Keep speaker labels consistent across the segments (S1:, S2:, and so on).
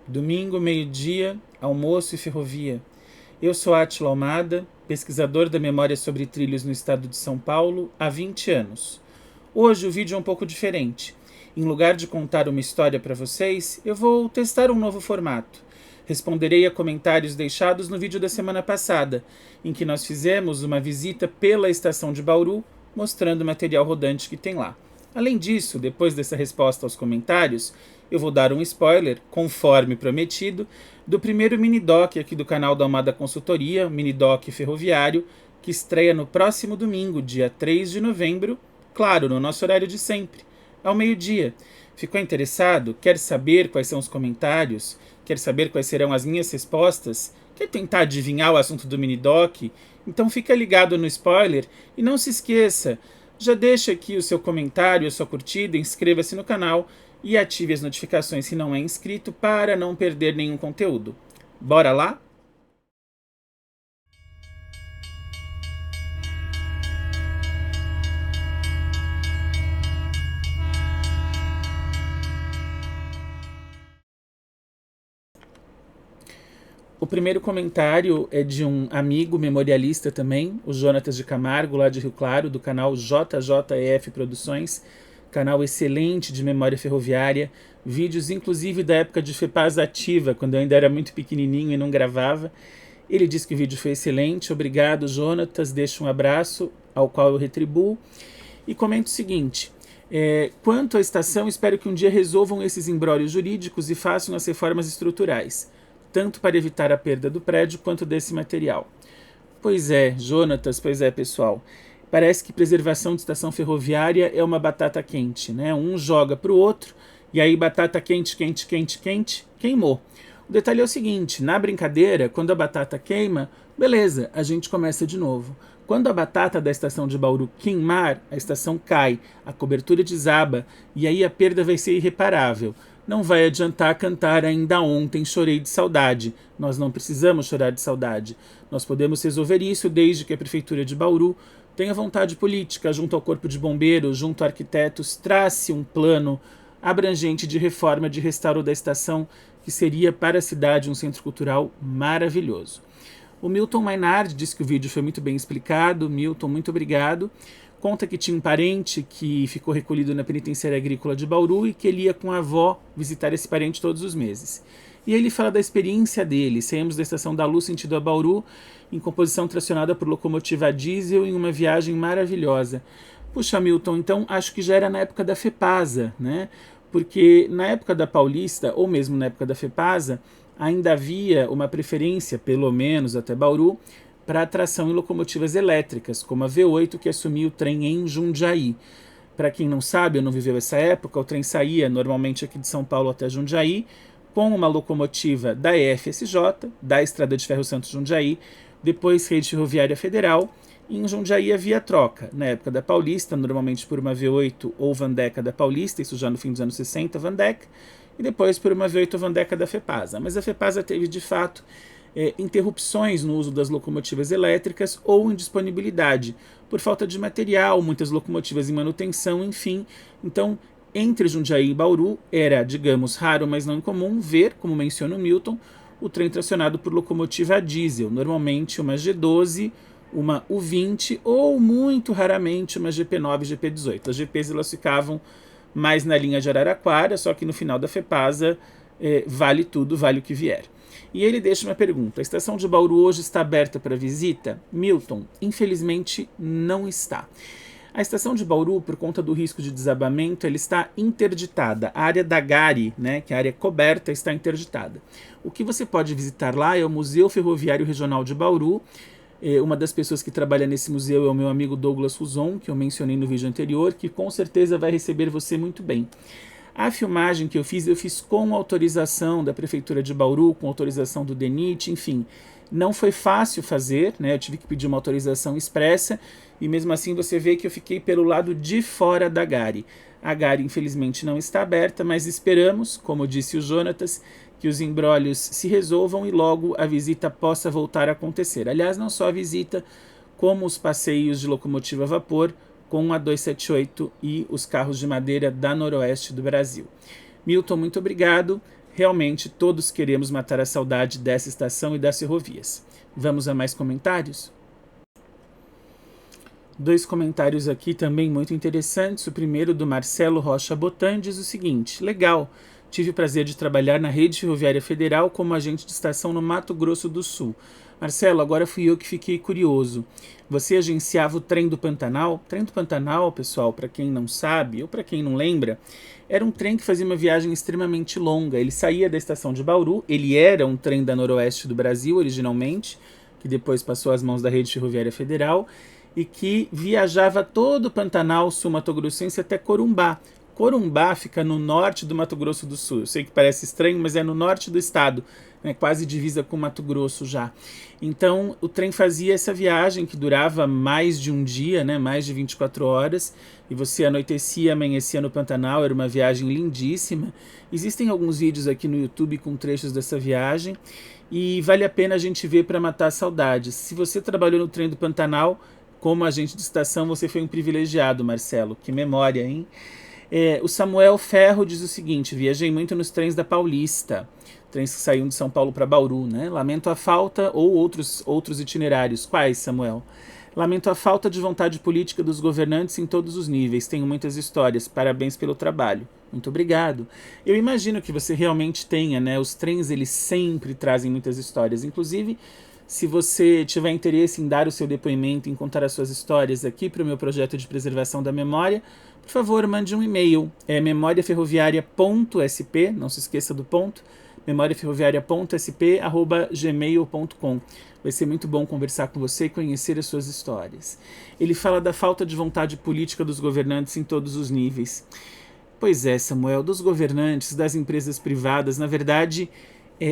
S1: Domingo, meio-dia, almoço e ferrovia. Eu sou Átila Almada, pesquisador da memória sobre trilhos no estado de São Paulo há 20 anos. Hoje o vídeo é um pouco diferente. Em lugar de contar uma história para vocês, eu vou testar um novo formato. Responderei a comentários deixados no vídeo da semana passada, em que nós fizemos uma visita pela estação de Bauru, mostrando o material rodante que tem lá. Além disso, depois dessa resposta aos comentários, eu vou dar um spoiler, conforme prometido, do primeiro mini-doc aqui do canal da Almada Consultoria, mini-doc ferroviário, que estreia no próximo domingo, dia 3 de novembro, claro, no nosso horário de sempre, ao meio-dia. Ficou interessado? Quer saber quais são os comentários? Quer saber quais serão as minhas respostas? Quer tentar adivinhar o assunto do mini-doc? Então fica ligado no spoiler e não se esqueça, já deixa aqui o seu comentário, a sua curtida, inscreva-se no canal e ative as notificações se não é inscrito para não perder nenhum conteúdo. Bora lá? O primeiro comentário é de um amigo memorialista também, o Jonatas de Camargo, lá de Rio Claro, do canal JJEF Produções, canal excelente de memória ferroviária, vídeos inclusive da época de FEPAS ativa, quando eu ainda era muito pequenininho e não gravava. Ele disse que o vídeo foi excelente, obrigado Jonatas, deixo um abraço, ao qual eu retribuo, e comento o seguinte: quanto à estação, espero que um dia resolvam esses embrólios jurídicos e façam as reformas estruturais, tanto para evitar a perda do prédio quanto desse material. Pois é, Jonatas, pois é, pessoal. Parece que preservação de estação ferroviária é uma batata quente, né? Um joga para o outro e aí batata quente, quente, quente, quente, queimou. O detalhe é o seguinte, na brincadeira, quando a batata queima, beleza, a gente começa de novo. Quando a batata da estação de Bauru queimar, a estação cai, a cobertura desaba e aí a perda vai ser irreparável. Não vai adiantar cantar ainda ontem chorei de saudade. Nós não precisamos chorar de saudade. Nós podemos resolver isso desde que a Prefeitura de Bauru tenha vontade política, junto ao Corpo de Bombeiros, junto a arquitetos, trace um plano abrangente de reforma de restauro da estação, que seria para a cidade um centro cultural maravilhoso. O Milton Mainardi disse que o vídeo foi muito bem explicado. Milton, muito obrigado. Conta que tinha um parente que ficou recolhido na penitenciária agrícola de Bauru e que ele ia com a avó visitar esse parente todos os meses. E ele fala da experiência dele. Saímos da Estação da Luz sentido a Bauru, em composição tracionada por locomotiva a diesel, em uma viagem maravilhosa. Puxa, Milton, então acho que já era na época da FEPASA, né? Porque na época da Paulista, ou mesmo na época da FEPASA, ainda havia uma preferência, pelo menos até Bauru, para atração em locomotivas elétricas, como a V8, que assumiu o trem em Jundiaí. Para quem não sabe ou não viveu essa época, o trem saía normalmente aqui de São Paulo até Jundiaí, com uma locomotiva da EFSJ, da Estrada de Ferro Santos Jundiaí, depois Rede Ferroviária Federal, e em Jundiaí havia troca, na época da Paulista, normalmente por uma V8 ou Vandeca da Paulista, isso já no fim dos anos 60, Vandeca, e depois por uma V8 Vandeca da FEPASA. Mas a FEPASA teve, de fato, interrupções no uso das locomotivas elétricas ou indisponibilidade, por falta de material, muitas locomotivas em manutenção, enfim. Então, entre Jundiaí e Bauru, era, digamos, raro, mas não incomum, ver, como menciona o Milton, o trem tracionado por locomotiva a diesel, normalmente uma G12, uma U20 ou, muito raramente, uma GP9 e GP18. As GPs elas ficavam mais na linha de Araraquara, só que no final da FEPASA vale tudo, vale o que vier. E ele deixa uma pergunta: a estação de Bauru hoje está aberta para visita? Milton, infelizmente não está. A estação de Bauru, por conta do risco de desabamento, ela está interditada. A área da Gare, né, que é a área coberta, está interditada. O que você pode visitar lá é o Museu Ferroviário Regional de Bauru. Uma das pessoas que trabalha nesse museu é o meu amigo Douglas Ruzon, que eu mencionei no vídeo anterior, que com certeza vai receber você muito bem. A filmagem que eu fiz com autorização da Prefeitura de Bauru, com autorização do DENIT, enfim. Não foi fácil fazer, né? Eu tive que pedir uma autorização expressa e mesmo assim você vê que eu fiquei pelo lado de fora da Gare. A Gare infelizmente não está aberta, mas esperamos, como disse o Jonatas, que os embrólios se resolvam e logo a visita possa voltar a acontecer. Aliás, não só a visita, como os passeios de locomotiva a vapor com a 278 e os carros de madeira da Noroeste do Brasil. Milton, muito obrigado. realmente todos queremos matar a saudade dessa estação e das ferrovias. Vamos a mais comentários? 2 comentários aqui também muito interessantes. O primeiro, do Marcelo Rocha Botan, diz o seguinte: legal, tive o prazer de trabalhar na Rede Ferroviária Federal como agente de estação no Mato Grosso do Sul. Marcelo, agora fui eu que fiquei curioso. Você agenciava o trem do Pantanal? O trem do Pantanal, pessoal, para quem não sabe ou para quem não lembra, era um trem que fazia uma viagem extremamente longa. Ele saía da estação de Bauru, ele era um trem da Noroeste do Brasil originalmente, que depois passou às mãos da Rede Ferroviária Federal, e que viajava todo o Pantanal sul-mato-grossense até Corumbá. Corumbá fica no norte do Mato Grosso do Sul. Eu sei que parece estranho, mas é no norte do estado, né, quase divisa com Mato Grosso já. Então, o trem fazia essa viagem que durava mais de um dia, né, mais de 24 horas, e você anoitecia, amanhecia no Pantanal, era uma viagem lindíssima. Existem alguns vídeos aqui no YouTube com trechos dessa viagem, e vale a pena a gente ver para matar saudades. Se você trabalhou no trem do Pantanal, como agente de estação, você foi um privilegiado, Marcelo. Que memória, hein? O Samuel Ferro diz o seguinte: viajei muito nos trens da Paulista, trens que saíam de São Paulo para Bauru, né? Lamento a falta, ou outros itinerários. Quais, Samuel? Lamento a falta de vontade política dos governantes em todos os níveis. Tenho muitas histórias. Parabéns pelo trabalho. Muito obrigado. Eu imagino que você realmente tenha, né? Os trens, eles sempre trazem muitas histórias. Inclusive, se você tiver interesse em dar o seu depoimento, em contar as suas histórias aqui para o meu projeto de preservação da memória, por favor, mande um e-mail. É memoriaferroviaria.sp, não se esqueça do ponto, memoriaferroviaria.sp@gmail.com. Vai ser muito bom conversar com você e conhecer as suas histórias. Ele fala da falta de vontade política dos governantes em todos os níveis. Pois é, Samuel, dos governantes, das empresas privadas, na verdade,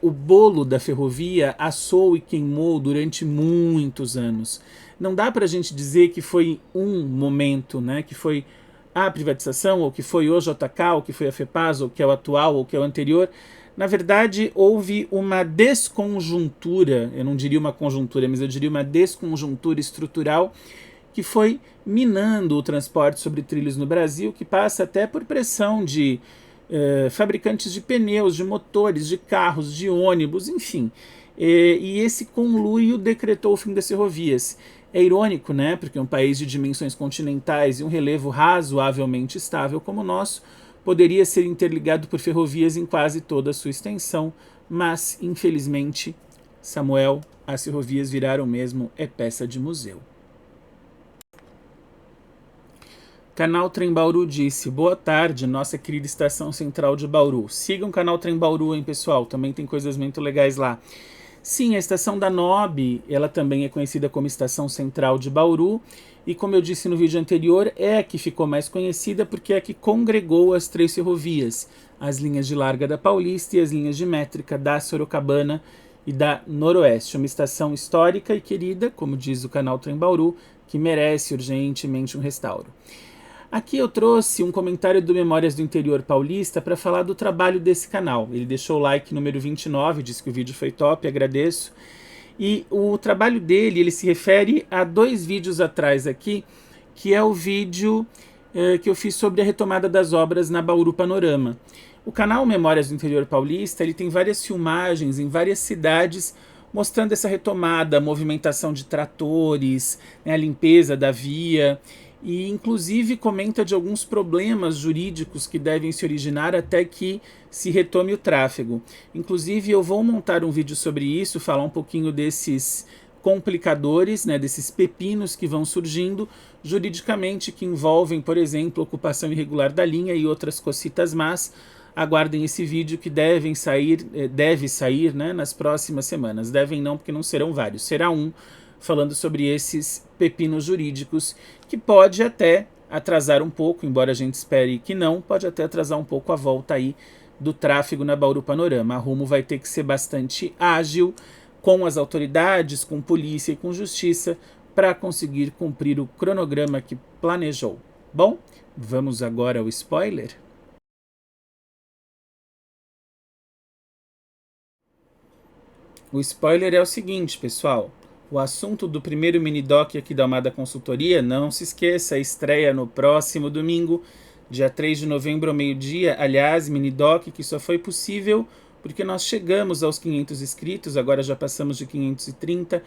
S1: o bolo da ferrovia assou e queimou durante muitos anos. Não dá para a gente dizer que foi um momento, né, que foi a privatização, ou que foi o JK, ou que foi a FEPAS, ou que é o atual, ou que é o anterior. Na verdade, houve uma desconjuntura, eu não diria uma conjuntura, mas eu diria uma desconjuntura estrutural que foi minando o transporte sobre trilhos no Brasil, que passa até por pressão de fabricantes de pneus, de motores, de carros, de ônibus, enfim. E esse conluio decretou o fim das ferrovias. É irônico, né? Porque um país de dimensões continentais e um relevo razoavelmente estável como o nosso poderia ser interligado por ferrovias em quase toda a sua extensão, mas, infelizmente, Samuel, as ferrovias viraram mesmo peça de museu. Canal Trem Bauru disse: boa tarde, nossa querida estação central de Bauru. Sigam o canal Trem Bauru, hein, pessoal? Também tem coisas muito legais lá. Sim, a estação da NOB, ela também é conhecida como Estação Central de Bauru, e como eu disse no vídeo anterior, é a que ficou mais conhecida porque é a que congregou as 3 ferrovias, as linhas de larga da Paulista e as linhas de métrica da Sorocabana e da Noroeste. Uma estação histórica e querida, como diz o canal Trem Bauru, que merece urgentemente um restauro. Aqui eu trouxe um comentário do Memórias do Interior Paulista para falar do trabalho desse canal. Ele deixou o like número 29, disse que o vídeo foi top, agradeço. E o trabalho dele, ele se refere a 2 vídeos atrás aqui, que é o vídeo que eu fiz sobre a retomada das obras na Bauru Panorama. O canal Memórias do Interior Paulista, ele tem várias filmagens em várias cidades, mostrando essa retomada, a movimentação de tratores, né, a limpeza da via, e inclusive comenta de alguns problemas jurídicos que devem se originar até que se retome o tráfego. Inclusive eu vou montar um vídeo sobre isso, falar um pouquinho desses complicadores, né, desses pepinos que vão surgindo juridicamente, que envolvem, por exemplo, ocupação irregular da linha e outras cocitas más. Aguardem esse vídeo que deve sair, né, nas próximas semanas. Devem não, porque não serão vários, será um, falando sobre esses pepinos jurídicos, que pode até atrasar um pouco, embora a gente espere que não, pode até atrasar um pouco a volta aí do tráfego na Bauru Panorama. A Rumo vai ter que ser bastante ágil com as autoridades, com polícia e com justiça, para conseguir cumprir o cronograma que planejou. Bom, vamos agora ao spoiler? O spoiler é o seguinte, pessoal. O assunto do primeiro mini-doc aqui da Almada Consultoria, não se esqueça, estreia no próximo domingo, dia 3 de novembro ao meio-dia. Aliás, mini-doc que só foi possível porque nós chegamos aos 500 inscritos, agora já passamos de 530.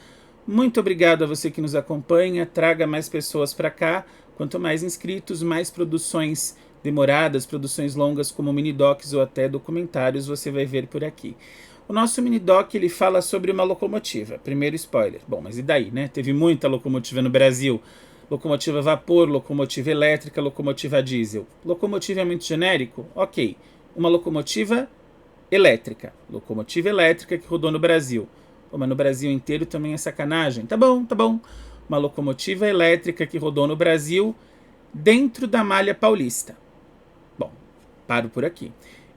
S1: Muito obrigado a você que nos acompanha, traga mais pessoas para cá. Quanto mais inscritos, mais produções demoradas, produções longas como mini-docs ou até documentários você vai ver por aqui. O nosso mini-doc ele fala sobre uma locomotiva. Primeiro spoiler. Bom, mas e daí, né? Teve muita locomotiva no Brasil. Locomotiva a vapor, locomotiva elétrica, locomotiva a diesel. Locomotiva é muito genérico? Ok. Uma locomotiva elétrica. Locomotiva elétrica que rodou no Brasil. Pô, mas no Brasil inteiro também é sacanagem. Tá bom, tá bom. Uma locomotiva elétrica que rodou no Brasil dentro da malha paulista. Bom, paro por aqui.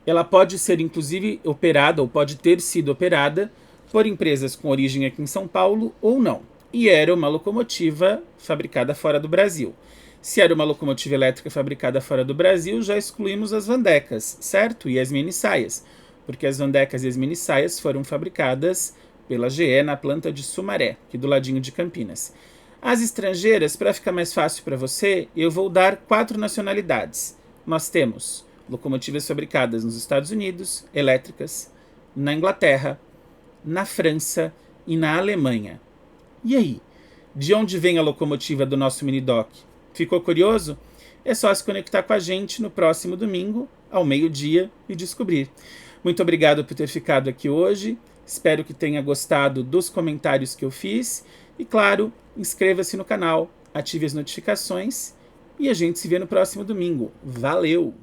S1: Ela pode ser inclusive operada ou pode ter sido operada por empresas com origem aqui em São Paulo ou não. E era uma locomotiva fabricada fora do Brasil. Se era uma locomotiva elétrica fabricada fora do Brasil, já excluímos as vandecas, certo? E as mini-saias, porque as vandecas e as mini-saias foram fabricadas pela GE na planta de Sumaré, aqui do ladinho de Campinas. As estrangeiras, para ficar mais fácil para você, eu vou dar 4 nacionalidades. Nós temos locomotivas fabricadas nos Estados Unidos, elétricas, na Inglaterra, na França e na Alemanha. E aí? De onde vem a locomotiva do nosso mini-doc? Ficou curioso? É só se conectar com a gente no próximo domingo, ao meio-dia, e descobrir. Muito obrigado por ter ficado aqui hoje. Espero que tenha gostado dos comentários que eu fiz. E claro, inscreva-se no canal, ative as notificações e a gente se vê no próximo domingo. Valeu!